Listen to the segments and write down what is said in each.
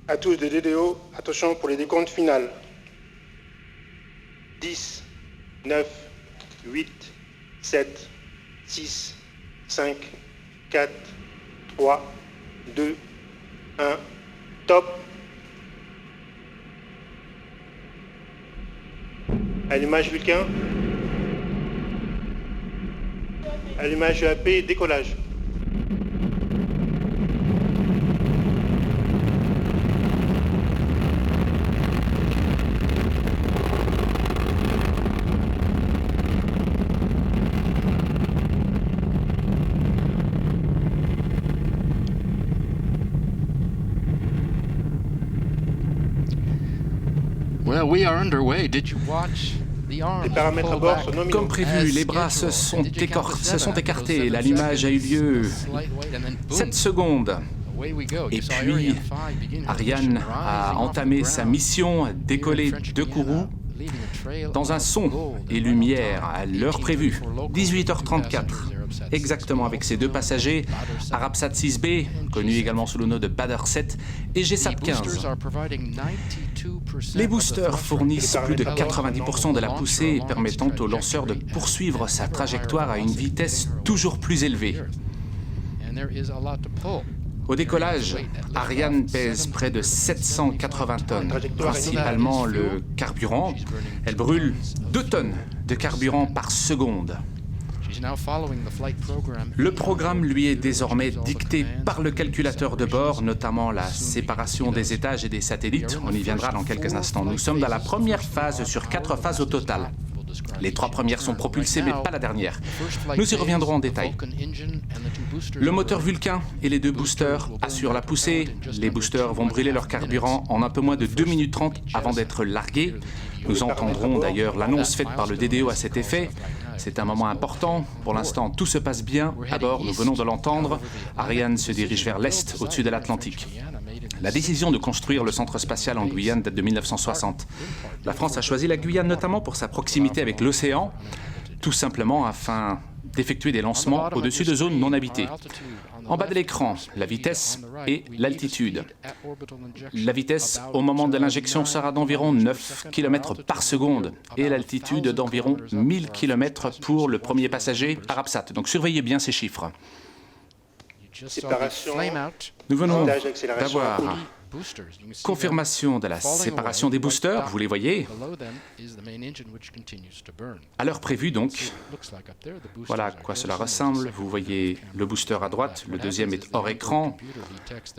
À tous de DDO, attention pour les décomptes finales. 10, 9, 8, 7, 6, 5, 4, 3, 2, 1, top. Allumage Vulcain. Allumage EAP, décollage. Well, we are underway. Did you watch the arms Les paramètres à pull bord back? sont nominaux. Comme prévu, les bras se sont écartés. L'allumage a eu lieu 7 secondes. Et puis, Ariane a entamé sa mission, décoller de Kourou dans un son et lumière à l'heure prévue, 18h34, exactement avec ses deux passagers, Arabsat 6B, connu également sous le nom de Badr 7, et GSAT 15. Les boosters fournissent plus de 90% de la poussée, permettant au lanceur de poursuivre sa trajectoire à une vitesse toujours plus élevée. Au décollage, Ariane pèse près de 780 tonnes, principalement le carburant. Elle brûle 2 tonnes de carburant par seconde. Le programme lui est désormais dicté par le calculateur de bord, notamment la séparation des étages et des satellites. On y viendra dans quelques instants. Nous sommes dans la première phase sur 4 phases au total. Les 3 premières sont propulsées, mais pas la dernière. Nous y reviendrons en détail. Le moteur Vulcain et les 2 boosters assurent la poussée. Les boosters vont brûler leur carburant en un peu moins de 2 minutes 30 avant d'être largués. Nous entendrons d'ailleurs l'annonce faite par le DDO à cet effet. C'est un moment important. Pour l'instant, tout se passe bien. À bord, nous venons de l'entendre. Ariane se dirige vers l'est, au-dessus de l'Atlantique. La décision de construire le centre spatial en Guyane date de 1960. La France a choisi la Guyane notamment pour sa proximité avec l'océan, tout simplement afin d'effectuer des lancements au-dessus de zones non habitées. En bas de l'écran, la vitesse et l'altitude. La vitesse au moment de l'injection sera d'environ 9 km par seconde et l'altitude d'environ 1000 km pour le premier passager Arabsat. Donc surveillez bien ces chiffres. Séparation. Nous venons D'accélération. d'avoir confirmation de la séparation des boosters, vous les voyez. À l'heure prévue donc, voilà à quoi cela ressemble. Vous voyez le booster à droite, le deuxième est hors écran.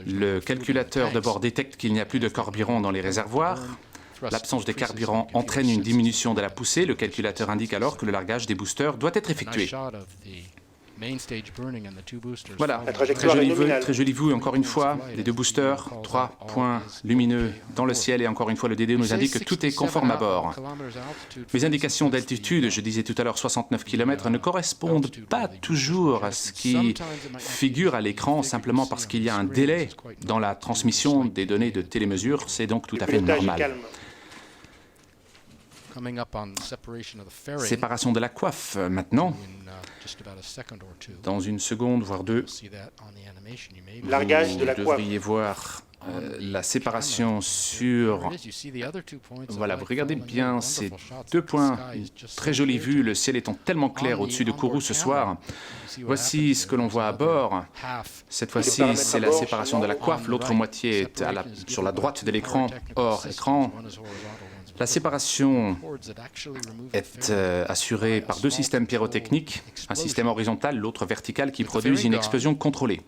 Le calculateur de bord détecte qu'il n'y a plus de carburant dans les réservoirs. L'absence de carburant entraîne une diminution de la poussée. Le calculateur indique alors que le largage des boosters doit être effectué. Voilà, très jolie vue encore une fois, les 2 boosters, 3 points lumineux dans le ciel et encore une fois le DD nous indique que tout est conforme à bord. Mes indications d'altitude, je disais tout à l'heure 69 km, ne correspondent pas toujours à ce qui figure à l'écran simplement parce qu'il y a un délai dans la transmission des données de télémesure, c'est donc tout à fait normal. Séparation de la coiffe maintenant. Dans une seconde, voire 2, Largage de la vous coiffe. devriez voir la séparation sur... Voilà, vous regardez bien ces 2 points. Très jolie vue, le ciel étant tellement clair au-dessus de Kourou ce soir. Voici ce que l'on voit à bord. Cette fois-ci, c'est la séparation de la coiffe. L'autre moitié est sur la droite de l'écran, hors écran. La séparation est assurée par 2 systèmes pyrotechniques, un système horizontal, l'autre vertical, qui produisent une explosion contrôlée.